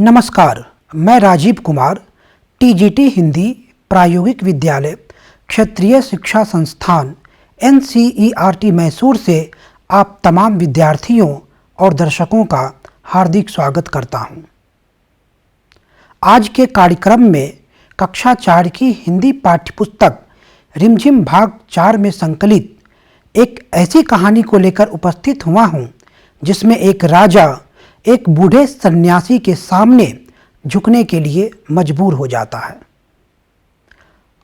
नमस्कार, मैं राजीव कुमार, टीजीटी हिंदी प्रायोगिक विद्यालय क्षेत्रीय शिक्षा संस्थान NCERT मैसूर से आप तमाम विद्यार्थियों और दर्शकों का हार्दिक स्वागत करता हूं। आज के कार्यक्रम में कक्षा 4 की हिंदी पाठ्यपुस्तक रिमझिम भाग 4 में संकलित एक ऐसी कहानी को लेकर उपस्थित हुआ हूं जिसमें एक राजा एक बूढ़े सन्यासी के सामने झुकने के लिए मजबूर हो जाता है।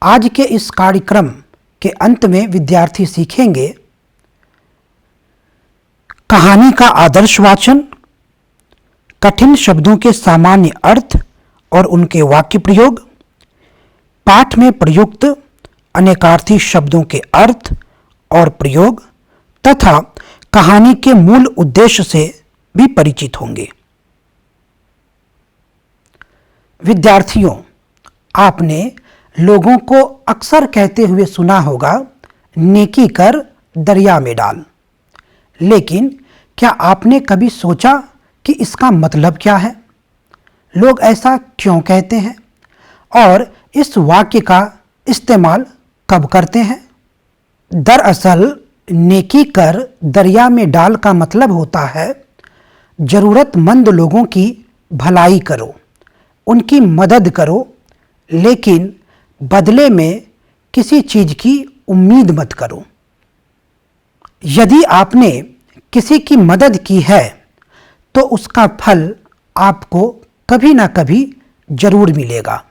आज के इस कार्यक्रम के अंत में विद्यार्थी सीखेंगे कहानी का आदर्श वाचन, कठिन शब्दों के सामान्य अर्थ और उनके वाक्य प्रयोग, पाठ में प्रयुक्त अनेकार्थी शब्दों के अर्थ और प्रयोग तथा कहानी के मूल उद्देश्य से भी परिचित होंगे। विद्यार्थियों, आपने लोगों को अक्सर कहते हुए सुना होगा, नेकी कर दरिया में डाल। लेकिन क्या आपने कभी सोचा कि इसका मतलब क्या है? लोग ऐसा क्यों कहते हैं और इस वाक्य का इस्तेमाल कब करते हैं? दरअसल नेकी कर दरिया में डाल का मतलब होता है जरूरतमंद लोगों की भलाई करो, उनकी मदद करो, लेकिन बदले में किसी चीज की उम्मीद मत करो। यदि आपने किसी की मदद की है तो उसका फल आपको कभी ना कभी जरूर मिलेगा।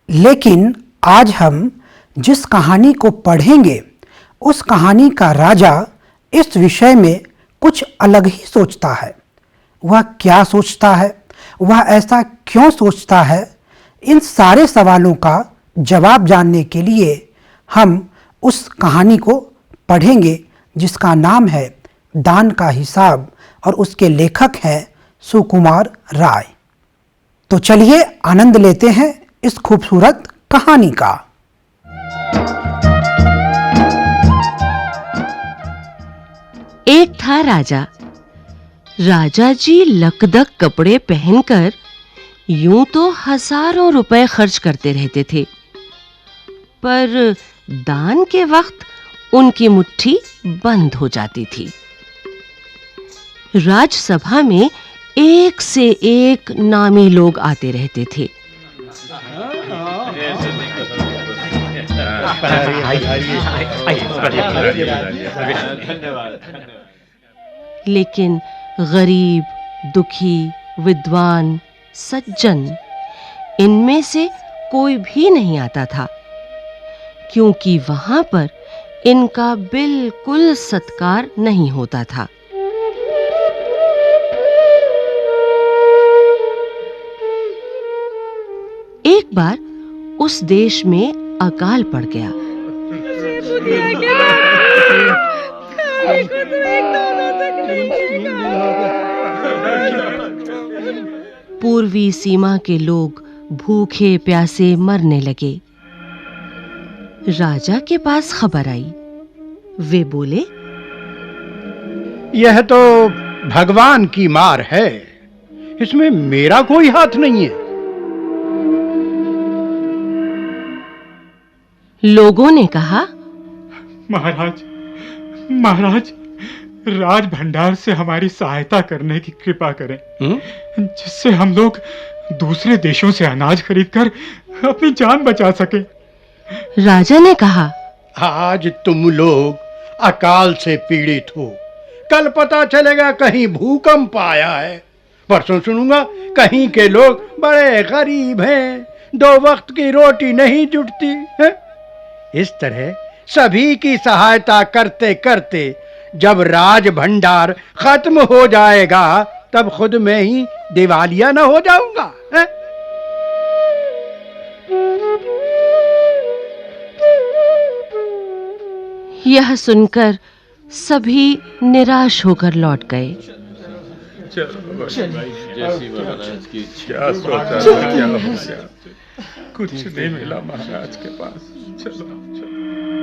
लेकिन आज हम जिस कहानी को पढ़ेंगे उस कहानी का राजा इस विषय में कुछ अलग ही सोचता है। वह क्या सोचता है, वह ऐसा क्यों सोचता है, इन सारे सवालों का जवाब जानने के लिए हम उस कहानी को पढ़ेंगे जिसका नाम है दान का हिसाब और उसके लेखक हैं सुकुमार राय। तो चलिए आनंद लेते हैं इस खूबसूरत कहानी का। एक था राजा। राजा जी लकदक कपड़े पहनकर यूं तो हजारों रुपए खर्च करते रहते थे, पर दान के वक्त उनकी मुट्ठी बंद हो जाती थी। राजसभा में एक से एक नामी लोग आते रहते थे। लेकिन गरीब, दुखी, विद्वान, सज्जन, इनमें से कोई भी नहीं आता था, क्योंकि वहां पर इनका बिल्कुल सत्कार नहीं होता था। एक बार उस देश में अकाल पड़ गया। पूर्वी सीमा के लोग भूखे प्यासे मरने लगे। राजा के पास खबर आई। वे बोले, यह तो भगवान की मार है, इसमें मेरा कोई हाथ नहीं है। लोगों ने कहा, महाराज, राज भंडार से हमारी सहायता करने की कृपा करें, जिससे हम लोग दूसरे देशों से अनाज खरीदकर अपनी जान बचा सके। राजा ने कहा, आज तुम लोग अकाल से पीड़ित हो, कल पता चलेगा कहीं भूकंप आया है, परसों सुनूंगा कहीं के लोग बड़े गरीब हैं, 2 वक्त की रोटी नहीं जुटती है। इस तरह सभी की सहायता करते करते जब राज भंडार खत्म हो जाएगा तब खुद में ही दिवालिया न हो जाऊंगा है? यह सुनकर सभी निराश होकर लौट गए। कुछ नहीं मिला महाराज के पास।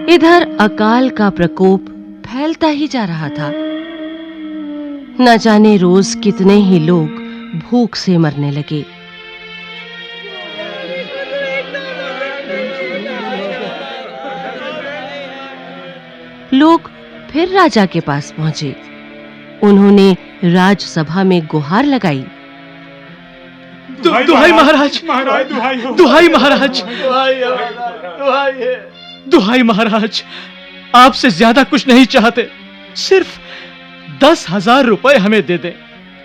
इधर अकाल का प्रकोप फैलता ही जा रहा था। न जाने रोज कितने ही लोग भूख से मरने लगे। लोग फिर राजा के पास पहुंचे। उन्होंने राजसभा में गुहार लगाई। दुहाई महाराज, दुहाई महाराज, दुहाई महाराज, आपसे ज्यादा कुछ नहीं चाहते। सिर्फ 10,000 रुपए हमें दे दें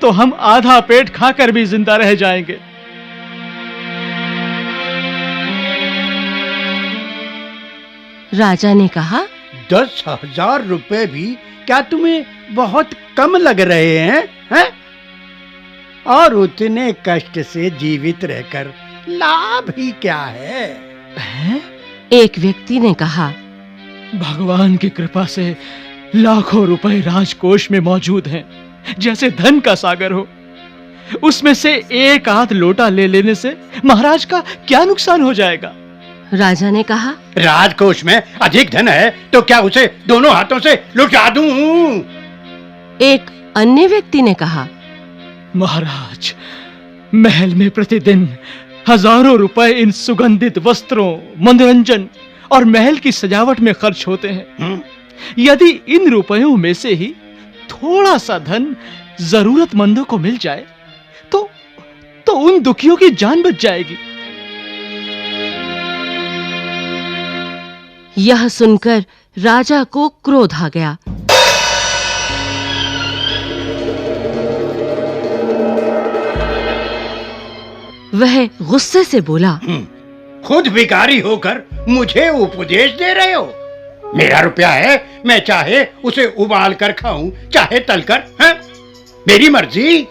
तो हम आधा पेट खाकर भी जिंदा रह जाएंगे। राजा ने कहा, 10,000 रुपए भी क्या तुम्हें बहुत कम लग रहे हैं? और उतने कष्ट से जीवित रहकर लाभ ही क्या है? एक व्यक्ति ने कहा, भगवान की कृपा से लाखों रुपए राजकोष में मौजूद हैं, जैसे धन का सागर हो। उसमें से एक आध लोटा ले लेने से महाराज का क्या नुकसान हो जाएगा? राजा ने कहा, राजकोष में अधिक धन है तो क्या उसे दोनों हाथों से लुटा दूं? एक अन्य व्यक्ति ने कहा, महाराज, महल में प्रतिदिन हजारों रुपए इन सुगंधित वस्त्रों, मनोरंजन और महल की सजावट में खर्च होते हैं। यदि इन रुपयों में से ही थोड़ा सा धन जरूरतमंदों को मिल जाए तो उन दुखियों की जान बच जाएगी। यह सुनकर राजा को क्रोध आ गया। वह गुस्से से बोला, खुद भिखारी होकर मुझे उपदेश दे रहे हो? मेरा रुपया है, मैं चाहे उसे उबाल कर खाऊं, चाहे तलकर, हैं? मेरी मर्जी।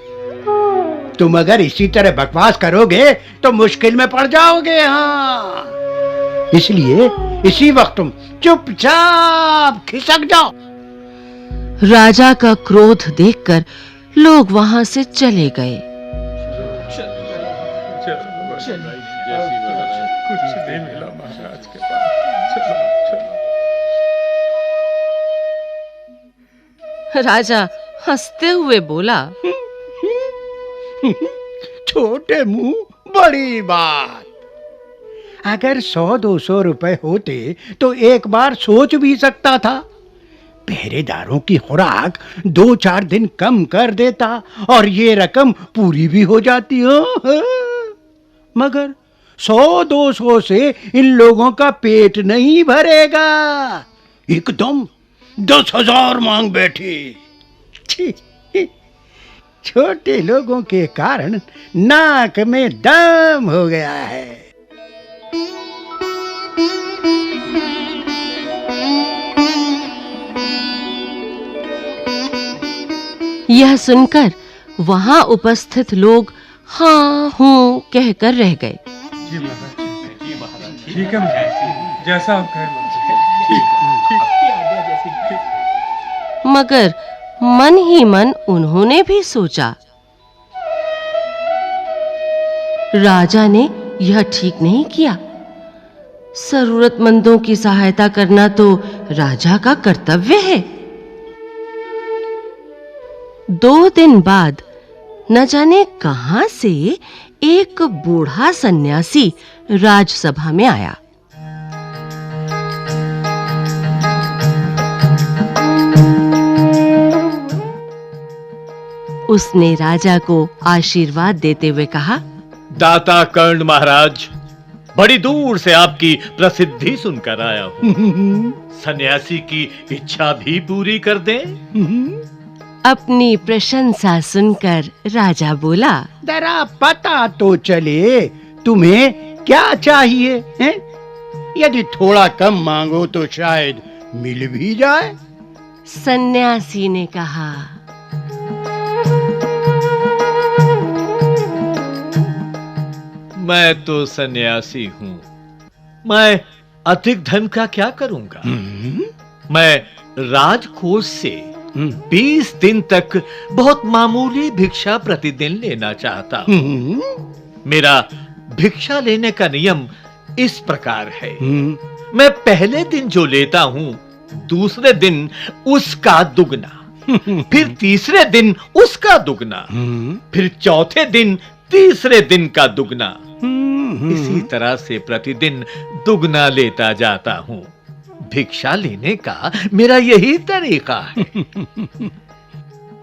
तुम अगर इसी तरह बकवास करोगे तो मुश्किल में पड़ जाओगे। हाँ, इसलिए इसी वक्त तुम चुपचाप खिसक जाओ। राजा का क्रोध देखकर लोग वहां से चले गए। राजा हंसते हुए बोला, छोटे मुंह बड़ी बात। अगर 100-200 रुपए होते तो एक बार सोच भी सकता था। पहरेदारों की खुराक 2-4 दिन कम कर देता और ये रकम पूरी भी हो जाती हो। मगर 100-200 से इन लोगों का पेट नहीं भरेगा। एकदम 10,000 मांग बैठे। छोटे लोगों के कारण नाक में दम हो गया है। यह सुनकर वहां उपस्थित लोग हाँ हूं कहकर रह गए। जी महाराज, ठीक है, जैसा आप कहें। मगर मन ही मन उन्होंने भी सोचा, राजा ने यह ठीक नहीं किया। जरूरतमंदों की सहायता करना तो राजा का कर्तव्य है। 2 दिन बाद न जाने कहां से एक बूढ़ा सन्यासी राजसभा में आया। उसने राजा को आशीर्वाद देते हुए कहा, दाता कर्ण महाराज, बड़ी दूर से आपकी प्रसिद्धि सुनकर आया हूँ। सन्यासी की इच्छा भी पूरी कर दें। अपनी प्रशंसा सुनकर राजा बोला, जरा पता तो चले तुम्हें क्या चाहिए हैं? यदि थोड़ा कम मांगो तो शायद मिल भी जाए। सन्यासी ने कहा, मैं तो सन्यासी हूँ, मैं अधिक धन का क्या करूंगा? मैं राजकोष से 20 दिन तक बहुत मामूली भिक्षा प्रतिदिन लेना चाहता हूँ। मेरा भिक्षा लेने का नियम इस प्रकार है, मैं पहले दिन जो लेता हूँ दूसरे दिन उसका दुगना, फिर तीसरे दिन उसका दुगना, फिर चौथे दिन तीसरे दिन का दुगना। इसी तरह से प्रतिदिन दुगना लेता जाता हूं। भिक्षा लेने का मेरा यही तरीका है।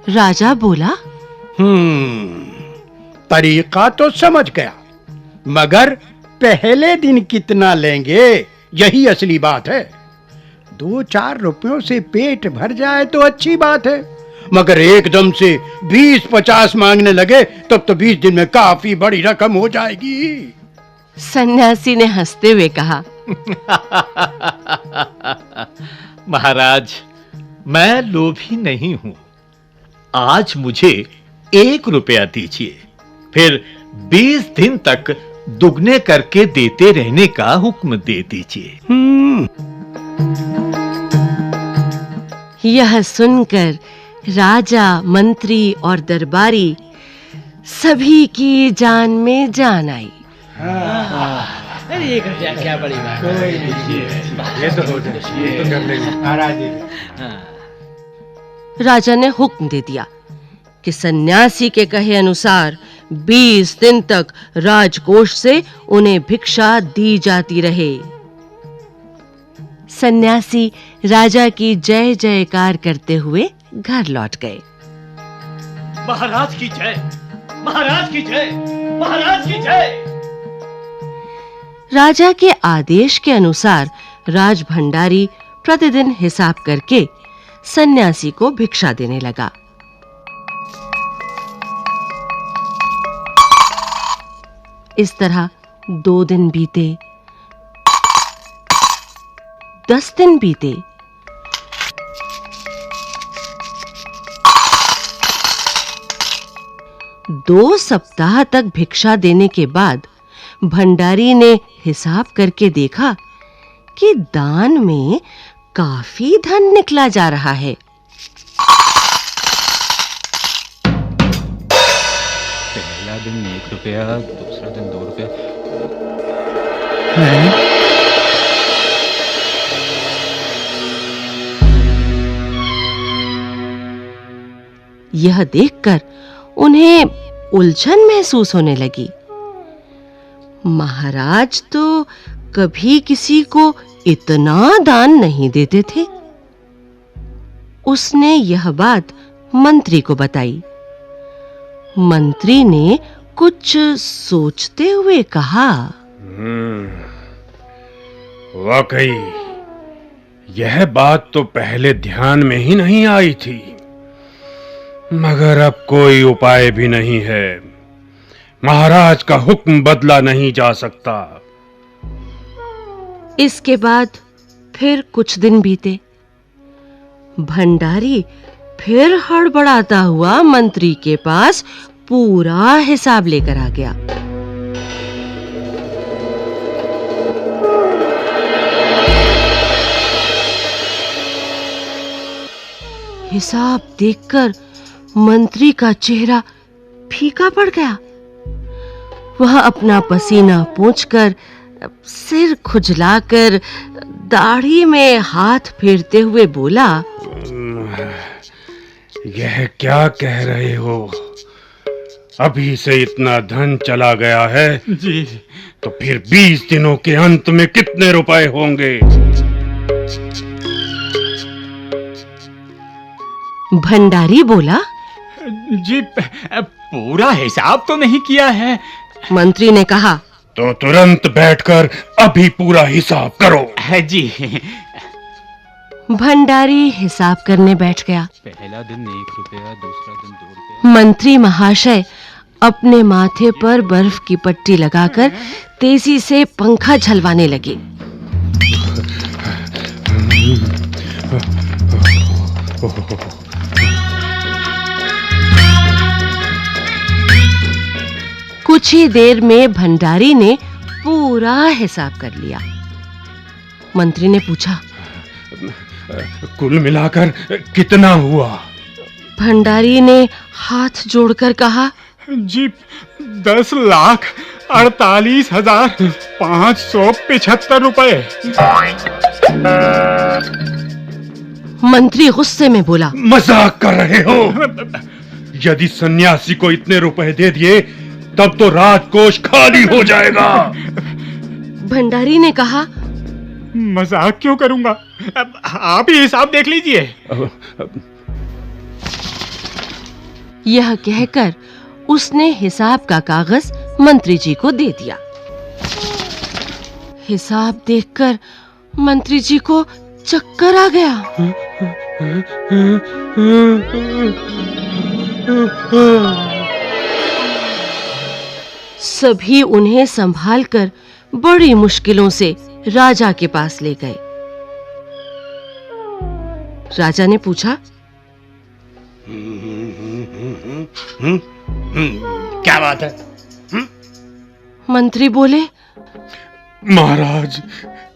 राजा बोला, तरीका तो समझ गया, मगर पहले दिन कितना लेंगे यही असली बात है। 2-4 रुपयों से पेट भर जाए तो अच्छी बात है, मगर एकदम से 20-50 मांगने लगे तब तो 20 दिन में काफी बड़ी रकम हो जाएगी। सन्यासी ने हंसते हुए कहा, महाराज, मैं लोभी नहीं हूं। आज मुझे 1 रुपया दीजिए, फिर 20 दिन तक दुगने करके देते रहने का हुक्म दे दीजिए। यह सुनकर राजा, मंत्री और दरबारी सभी की जान में जान आई। ये तो हो जाए, ये तो कर लेंगे महाराज। राजा ने हुक्म दे दिया कि सन्यासी के कहे अनुसार 20 दिन तक राजकोष से उन्हें भिक्षा दी जाती रहे। सन्यासी राजा की जय जयकार करते हुए घर लौट गए। महाराज की जय, महाराज की जय, महाराज की जय। राजा के आदेश के अनुसार राज भंडारी प्रतिदिन हिसाब करके सन्यासी को भिक्षा देने लगा। इस तरह 2 दिन बीते, 10 दिन बीते, दो सप्ताह तक भिक्षा देने के बाद भंडारी ने हिसाब करके देखा कि दान में काफी धन निकला जा रहा है। पहला दिन 1 रुपया, दूसरा दिन 2 रुपया। यह देखकर उन्हें उलझन महसूस होने लगी। महाराज तो कभी किसी को इतना दान नहीं देते थे। उसने यह बात मंत्री को बताई। मंत्री ने कुछ सोचते हुए कहा, वाकई यह बात तो पहले ध्यान में ही नहीं आई थी, मगर अब कोई उपाय भी नहीं है। महाराज का हुक्म बदला नहीं जा सकता। इसके बाद फिर कुछ दिन बीते। भंडारी फिर हड़बड़ाता हुआ मंत्री के पास पूरा हिसाब लेकर आ गया। हिसाब देखकर मंत्री का चेहरा फीका पड़ गया। वह अपना पसीना पोंछकर, सिर खुजलाकर, दाढ़ी में हाथ फेरते हुए बोला, यह क्या कह रहे हो? अभी से इतना धन चला गया है जी, तो फिर 20 दिनों के अंत में कितने रुपए होंगे? भंडारी बोला, जी पूरा हिसाब तो नहीं किया है। मंत्री ने कहा, तो तुरंत बैठकर अभी पूरा हिसाब करो। जी। भंडारी हिसाब करने बैठ गया। पहला दिन 1 रुपया, दूसरा दिन 2 रुपया। मंत्री महाशय अपने माथे पर बर्फ की पट्टी लगाकर तेजी से पंखा झलवाने लगे। कुछ ही देर में भंडारी ने पूरा हिसाब कर लिया। मंत्री ने पूछा, कुल मिलाकर कितना हुआ? भंडारी ने हाथ जोड़कर कहा, जी 10,48,575 रुपए। मंत्री गुस्से में बोला, मजाक कर रहे हो? यदि सन्यासी को इतने रुपए दे दिए तब तो राजकोष खाली हो जाएगा। भंडारी ने कहा, मजाक क्यों करूंगा, आप ही हिसाब देख लीजिए। यह कहकर उसने हिसाब का कागज मंत्री जी को दे दिया। हिसाब देखकर मंत्री जी को चक्कर आ गया। सभी उन्हें संभालकर बड़ी मुश्किलों से राजा के पास ले गए। राजा ने पूछा, क्या बात है? मंत्री बोले, महाराज,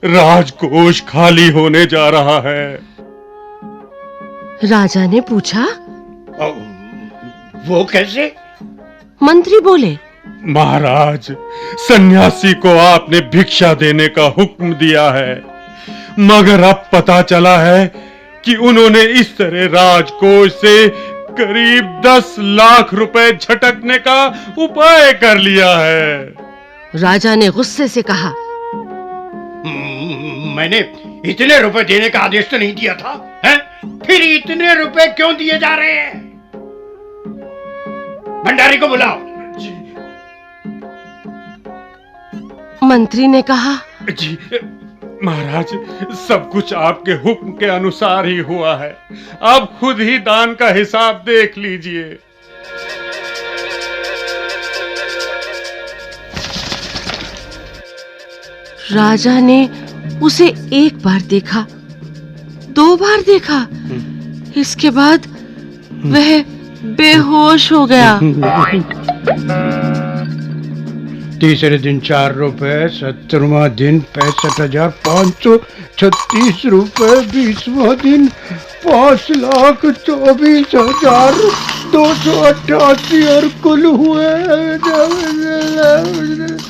राजकोष खाली होने जा रहा है। राजा ने पूछा, वो कैसे? मंत्री बोले, महाराज, सन्यासी को आपने भिक्षा देने का हुक्म दिया है, मगर अब पता चला है कि उन्होंने इस तरह राजकोष से करीब 10 लाख रुपए झटकने का उपाय कर लिया है। राजा ने गुस्से से कहा, मैंने इतने रुपए देने का आदेश तो नहीं दिया था, हैं? फिर इतने रुपए क्यों दिए जा रहे हैं? भंडारी को बुलाओ। मंत्री ने कहा, जी महाराज, सब कुछ आपके हुक्म के अनुसार ही हुआ है। आप खुद ही दान का हिसाब देख लीजिए। राजा ने उसे एक बार देखा, 2 बार देखा, इसके बाद वह बेहोश हो गया। तीसरे दिन 4 रुपए, 70वां दिन 65,536 रुपए, 20वां दिन 5,24,288 और कुल हुए 10,48,000।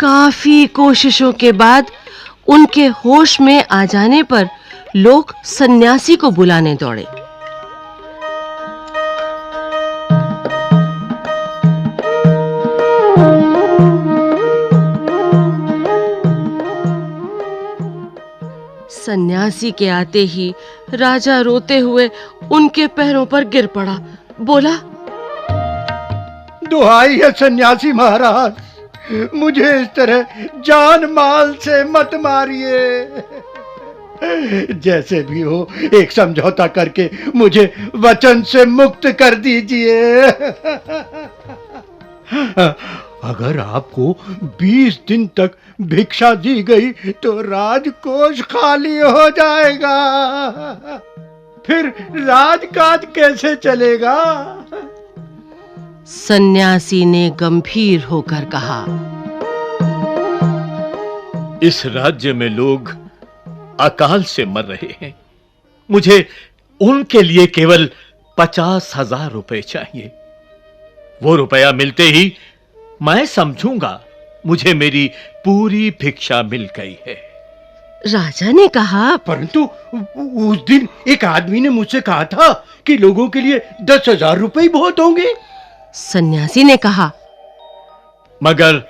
काफी कोशिशों के बाद उनके होश में आ जाने पर लोग सन्यासी को बुलाने दौड़े। सन्यासी के आते ही राजा रोते हुए उनके पैरों पर गिर पड़ा, बोला, दुहाई है सन्यासी महाराज, मुझे इस तरह जान माल से मत मारिए। जैसे भी हो एक समझौता करके मुझे वचन से मुक्त कर दीजिए। अगर आपको 20 दिन तक भिक्षा दी गई तो राजकोष खाली हो जाएगा, फिर राजकाज कैसे चलेगा? सन्यासी ने गंभीर होकर कहा, इस राज्य में लोग अकाल से मर रहे हैं। मुझे उनके लिए केवल 50,000 रुपए चाहिए। वो रुपया मिलते ही मैं समझूंगा मुझे मेरी पूरी भिक्षा मिल गई है। राजा ने कहा, परंतु उस दिन एक आदमी ने मुझसे कहा था कि लोगों के लिए 10,000 रुपए ही बहुत होंगे। सन्यासी ने कहा, मगर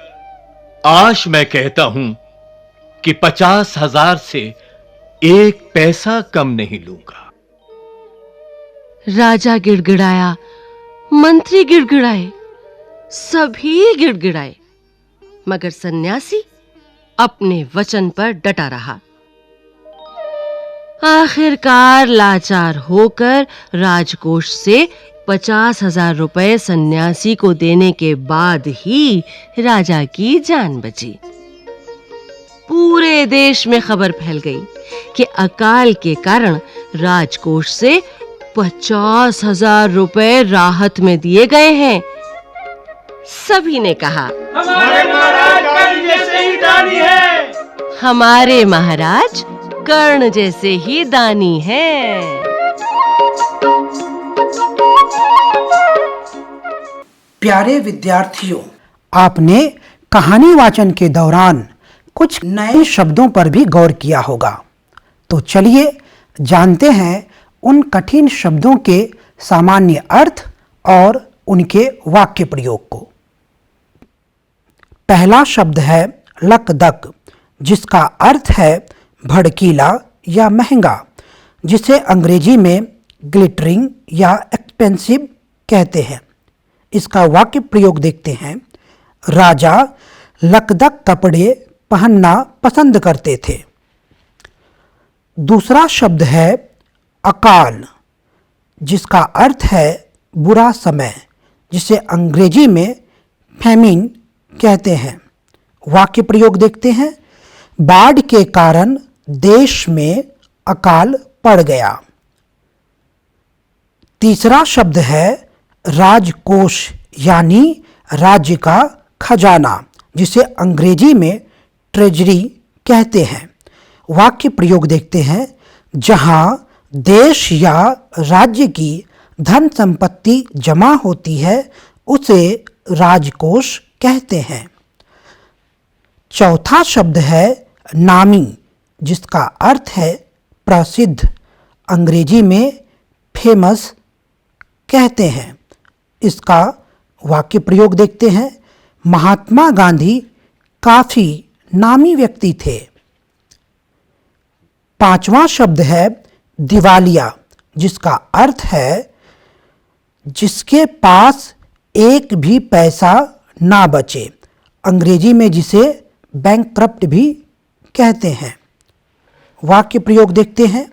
आज मैं कहता हूं कि 50,000 से 1 पैसा कम नहीं लूंगा। राजा गिड़गिड़ाया, मंत्री गिड़गिड़ाए, सभी गिड़गिड़ाए, मगर सन्यासी अपने वचन पर डटा रहा। आखिरकार लाचार होकर राजकोष से 50,000 रुपए सन्यासी को देने के बाद ही राजा की जान बची। पूरे देश में खबर फैल गई कि अकाल के कारण राजकोष से 50,000 रुपए राहत में दिए गए हैं। सभी ने कहा, हमारे महाराज कल जैसे ही दानी है। हमारे महाराज कर्ण जैसे ही दानी हैं। प्यारे विद्यार्थियों, आपने कहानी वाचन के दौरान कुछ नए शब्दों पर भी गौर किया होगा। तो चलिए जानते हैं उन कठिन शब्दों के सामान्य अर्थ और उनके वाक्य प्रयोग को। पहला शब्द है लकदक, जिसका अर्थ है भड़कीला या महंगा, जिसे अंग्रेजी में ग्लिटरिंग या एक्सपेंसिव कहते हैं। इसका वाक्य प्रयोग देखते हैं। राजा लकदक कपड़े पहनना पसंद करते थे। दूसरा शब्द है अकाल, जिसका अर्थ है बुरा समय, जिसे अंग्रेजी में फैमिन कहते हैं। वाक्य प्रयोग देखते हैं। बाढ़ के कारण देश में अकाल पड़ गया। तीसरा शब्द है राजकोष, यानी राज्य का खजाना, जिसे अंग्रेजी में ट्रेजरी कहते हैं। वाक्य प्रयोग देखते हैं। जहां देश या राज्य की धन संपत्ति जमा होती है उसे राजकोष कहते हैं। चौथा शब्द है नामी, जिसका अर्थ है प्रसिद्ध, अंग्रेजी में फेमस कहते हैं। इसका वाक्य प्रयोग देखते हैं। महात्मा गांधी काफी नामी व्यक्ति थे। पांचवा शब्द है दिवालिया, जिसका अर्थ है जिसके पास एक भी पैसा ना बचे, अंग्रेजी में जिसे बैंकक्रप्ट भी कहते हैं। वाक्य प्रयोग देखते हैं।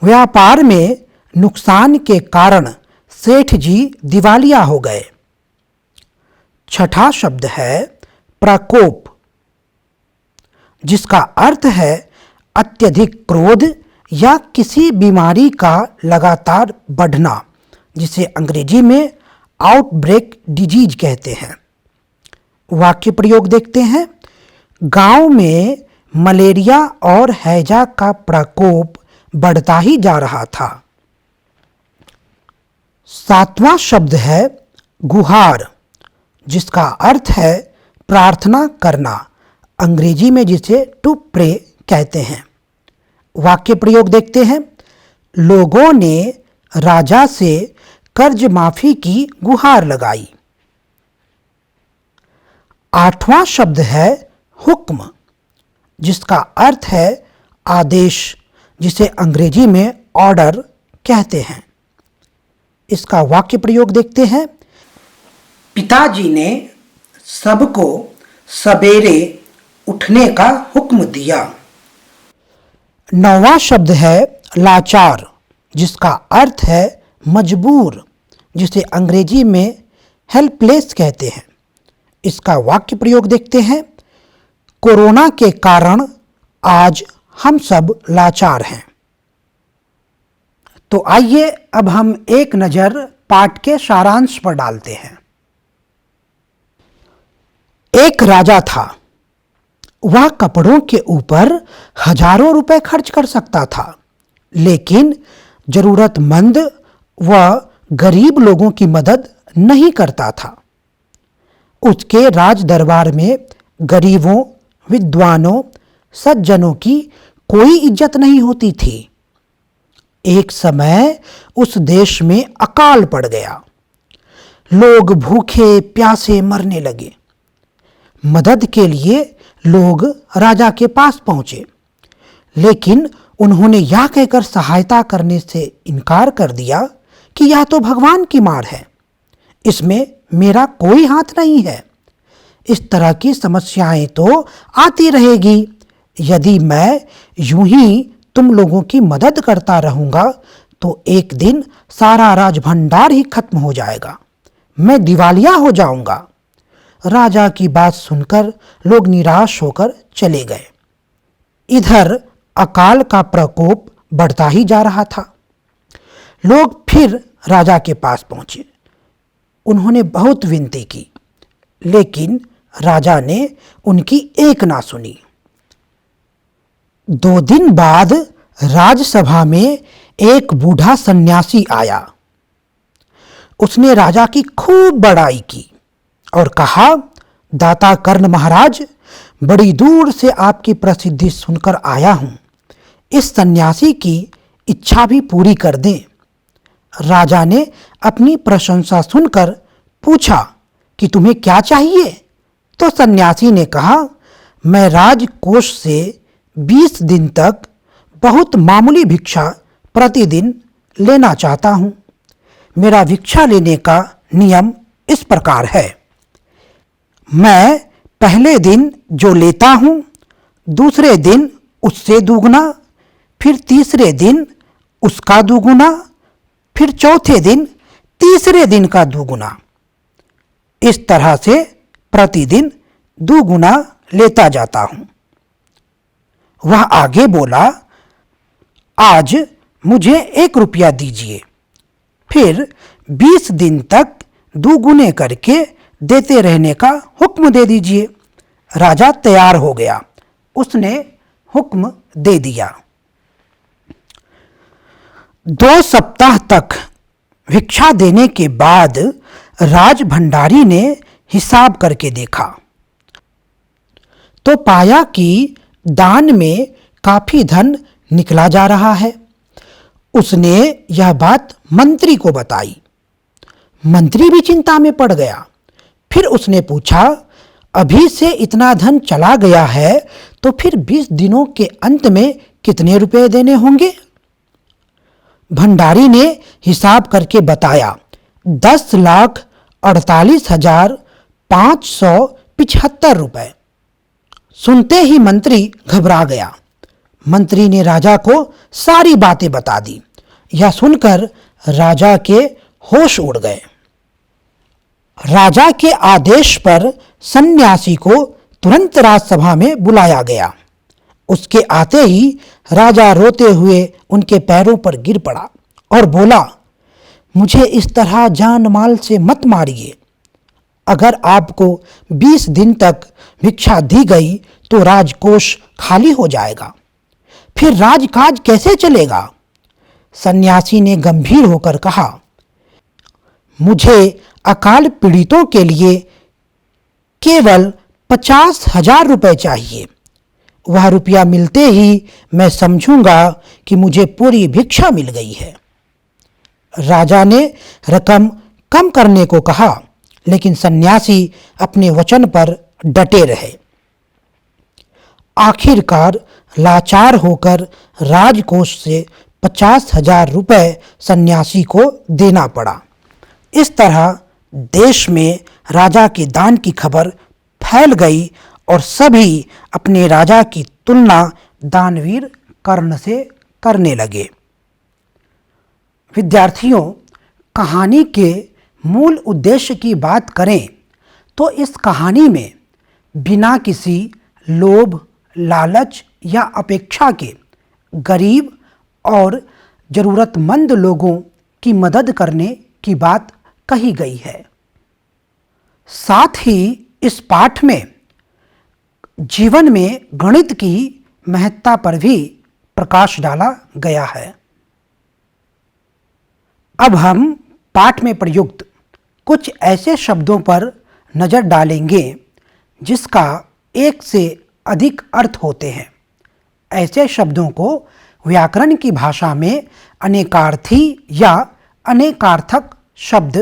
व्यापार में नुकसान के कारण सेठ जी दिवालिया हो गए। छठा शब्द है प्रकोप, जिसका अर्थ है अत्यधिक क्रोध या किसी बीमारी का लगातार बढ़ना, जिसे अंग्रेजी में आउटब्रेक डिजीज कहते हैं। वाक्य प्रयोग देखते हैं। गांव में मलेरिया और हैजा का प्रकोप बढ़ता ही जा रहा था। सातवां शब्द है गुहार, जिसका अर्थ है प्रार्थना करना, अंग्रेजी में जिसे टू प्रे कहते हैं। वाक्य प्रयोग देखते हैं। लोगों ने राजा से कर्ज माफी की गुहार लगाई। आठवां शब्द है हुक्म, जिसका अर्थ है आदेश, जिसे अंग्रेजी में ऑर्डर कहते हैं। इसका वाक्य प्रयोग देखते हैं। पिताजी ने सबको सवेरे उठने का हुक्म दिया। नौवां शब्द है लाचार, जिसका अर्थ है मजबूर, जिसे अंग्रेजी में हेल्पलेस कहते हैं। इसका वाक्य प्रयोग देखते हैं। कोरोना के कारण आज हम सब लाचार हैं। तो आइए अब हम एक नज़र पाठ के सारांश पर डालते हैं। एक राजा था। वह कपड़ों के ऊपर हजारों रुपए खर्च कर सकता था, लेकिन जरूरतमंद व गरीब लोगों की मदद नहीं करता था। उसके राज दरबार में गरीबों, विद्वानों, सज्जनों की कोई इज्जत नहीं होती थी। एक समय उस देश में अकाल पड़ गया। लोग भूखे प्यासे मरने लगे। मदद के लिए लोग राजा के पास पहुंचे, लेकिन उन्होंने यह कहकर सहायता करने से इनकार कर दिया कि यह तो भगवान की मार है, इसमें मेरा कोई हाथ नहीं है। इस तरह की समस्याएं तो आती रहेगी। यदि मैं यूं ही तुम लोगों की मदद करता रहूंगा तो एक दिन सारा राज भंडार ही खत्म हो जाएगा, मैं दिवालिया हो जाऊंगा। राजा की बात सुनकर लोग निराश होकर चले गए। इधर अकाल का प्रकोप बढ़ता ही जा रहा था। लोग फिर राजा के पास पहुंचे। उन्होंने बहुत विनती की, लेकिन राजा ने उनकी एक ना सुनी। 2 दिन बाद राजसभा में एक बूढ़ा सन्यासी आया। उसने राजा की खूब बड़ाई की और कहा, दाता कर्ण महाराज, बड़ी दूर से आपकी प्रसिद्धि सुनकर आया हूं। इस सन्यासी की इच्छा भी पूरी कर दें। राजा ने अपनी प्रशंसा सुनकर पूछा कि तुम्हें क्या चाहिए? तो सन्यासी ने कहा, मैं राजकोष से 20 दिन तक बहुत मामूली भिक्षा प्रतिदिन लेना चाहता हूं। मेरा भिक्षा लेने का नियम इस प्रकार है, मैं पहले दिन जो लेता हूं, दूसरे दिन उससे दुगुना, फिर तीसरे दिन उसका दुगुना, फिर चौथे दिन तीसरे दिन का दुगुना। इस तरह से प्रतिदिन दुगुना लेता जाता हूं। वह आगे बोला, आज मुझे 1 रुपया दीजिए, फिर 20 दिन तक दुगुने करके देते रहने का हुक्म दे दीजिए। राजा तैयार हो गया, उसने हुक्म दे दिया। 2 सप्ताह तक भिक्षा देने के बाद राज भंडारी ने हिसाब करके देखा तो पाया कि दान में काफी धन निकला जा रहा है। उसने यह बात मंत्री को बताई। मंत्री भी चिंता में पड़ गया। फिर उसने पूछा, अभी से इतना धन चला गया है तो फिर 20 दिनों के अंत में कितने रुपए देने होंगे? भंडारी ने हिसाब करके बताया, 10,48,575 रुपए। सुनते ही मंत्री घबरा गया। मंत्री ने राजा को सारी बातें बता दी। यह सुनकर राजा के होश उड़ गए। राजा के आदेश पर सन्यासी को तुरंत राजसभा में बुलाया गया। उसके आते ही राजा रोते हुए उनके पैरों पर गिर पड़ा और बोला, मुझे इस तरह जान माल से मत मारिए। अगर आपको 20 दिन तक भिक्षा दी गई तो राजकोष खाली हो जाएगा, फिर राजकाज कैसे चलेगा? सन्यासी ने गंभीर होकर कहा, मुझे अकाल पीड़ितों के लिए केवल 50,000 रुपए चाहिए। वह रुपया मिलते ही मैं समझूंगा कि मुझे पूरी भिक्षा मिल गई है। राजा ने रकम कम करने को कहा, लेकिन सन्यासी अपने वचन पर डटे रहे। आखिरकार लाचार होकर राजकोष से 50,000 रुपए सन्यासी को देना पड़ा। इस तरह देश में राजा के दान की खबर फैल गई और सभी अपने राजा की तुलना दानवीर कर्ण से करने लगे। विद्यार्थियों, कहानी के मूल उद्देश्य की बात करें तो इस कहानी में बिना किसी लोभ, लालच या अपेक्षा के गरीब और ज़रूरतमंद लोगों की मदद करने की बात कही गई है। साथ ही इस पाठ में जीवन में गणित की महत्ता पर भी प्रकाश डाला गया है। अब हम पाठ में प्रयुक्त कुछ ऐसे शब्दों पर नज़र डालेंगे जिसका एक से अधिक अर्थ होते हैं। ऐसे शब्दों को व्याकरण की भाषा में अनेकार्थी या अनेकार्थक शब्द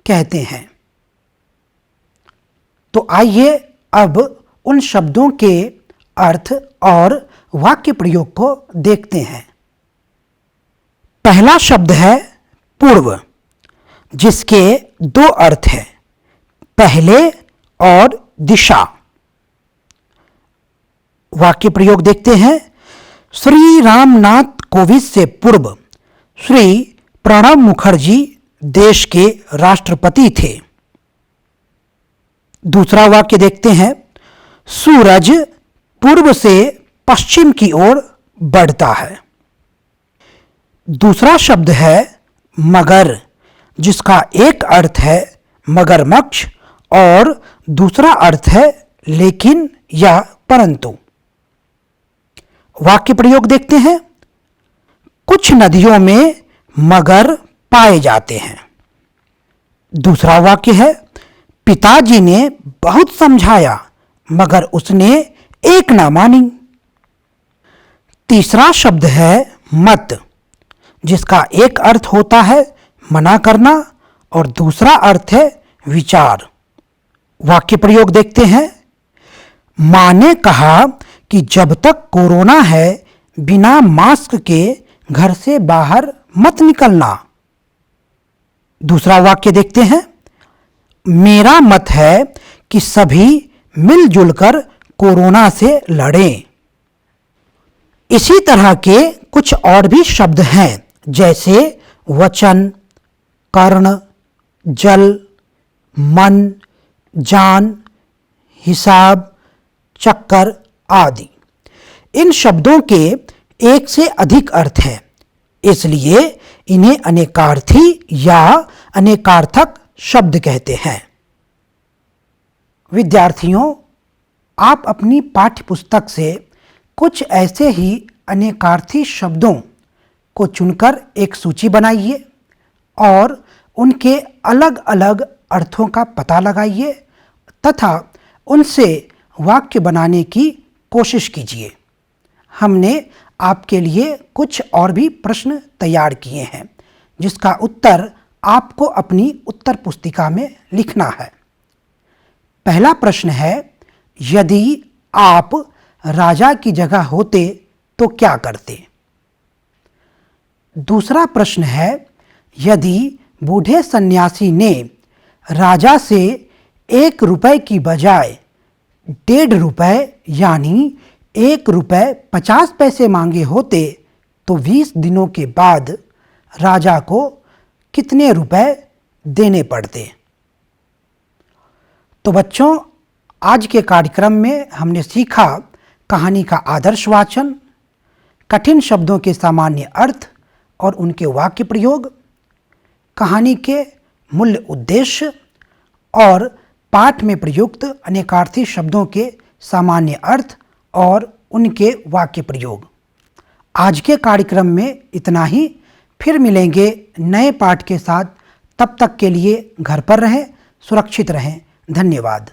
कहते हैं। तो आइए अब उन शब्दों के अर्थ और वाक्य प्रयोग को देखते हैं। पहला शब्द है पूर्व, जिसके 2 अर्थ हैं, पहले और दिशा। वाक्य प्रयोग देखते हैं। श्री रामनाथ कोविंद से पूर्व श्री प्रणब मुखर्जी देश के राष्ट्रपति थे। दूसरा वाक्य देखते हैं। सूरज पूर्व से पश्चिम की ओर बढ़ता है। दूसरा शब्द है मगर, जिसका एक अर्थ है मगरमच्छ और दूसरा अर्थ है लेकिन या परंतु। वाक्य प्रयोग देखते हैं। कुछ नदियों में मगर पाए जाते हैं। दूसरा वाक्य है, पिताजी ने बहुत समझाया मगर उसने एक ना मानी। तीसरा शब्द है मत, जिसका एक अर्थ होता है मना करना और दूसरा अर्थ है विचार। वाक्य प्रयोग देखते हैं। मां ने कहा कि जब तक कोरोना है बिना मास्क के घर से बाहर मत निकलना। दूसरा वाक्य देखते हैं। मेरा मत है कि सभी मिलजुल कर कोरोना से लड़ें। इसी तरह के कुछ और भी शब्द हैं, जैसे वचन, कर्ण, जल, मन, जान, हिसाब, चक्कर आदि। इन शब्दों के एक से अधिक अर्थ हैं, इसलिए इन्हें अनेकार्थी या अनेकार्थक शब्द कहते हैं। विद्यार्थियों, आप अपनी पाठ्य पुस्तक से कुछ ऐसे ही अनेकार्थी शब्दों को चुनकर एक सूची बनाइए और उनके अलग अलग अर्थों का पता लगाइए तथा उनसे वाक्य बनाने की कोशिश कीजिए। हमने आपके लिए कुछ और भी प्रश्न तैयार किए हैं, जिसका उत्तर आपको अपनी उत्तर पुस्तिका में लिखना है। पहला प्रश्न है, यदि आप राजा की जगह होते तो क्या करते? दूसरा प्रश्न है, यदि बूढ़े सन्यासी ने राजा से 1 रुपए की बजाय 1.5 रुपए यानी 1 रुपए 50 पैसे मांगे होते तो 20 दिनों के बाद राजा को कितने रुपए देने पड़ते? तो बच्चों, आज के कार्यक्रम में हमने सीखा कहानी का आदर्श वाचन, कठिन शब्दों के सामान्य अर्थ और उनके वाक्य प्रयोग, कहानी के मूल्य उद्देश्य और पाठ में प्रयुक्त अनेकार्थी शब्दों के सामान्य अर्थ और उनके वाक्य प्रयोग। आज के कार्यक्रम में इतना ही। फिर मिलेंगे नए पाठ के साथ। तब तक के लिए घर पर रहें, सुरक्षित रहें। धन्यवाद।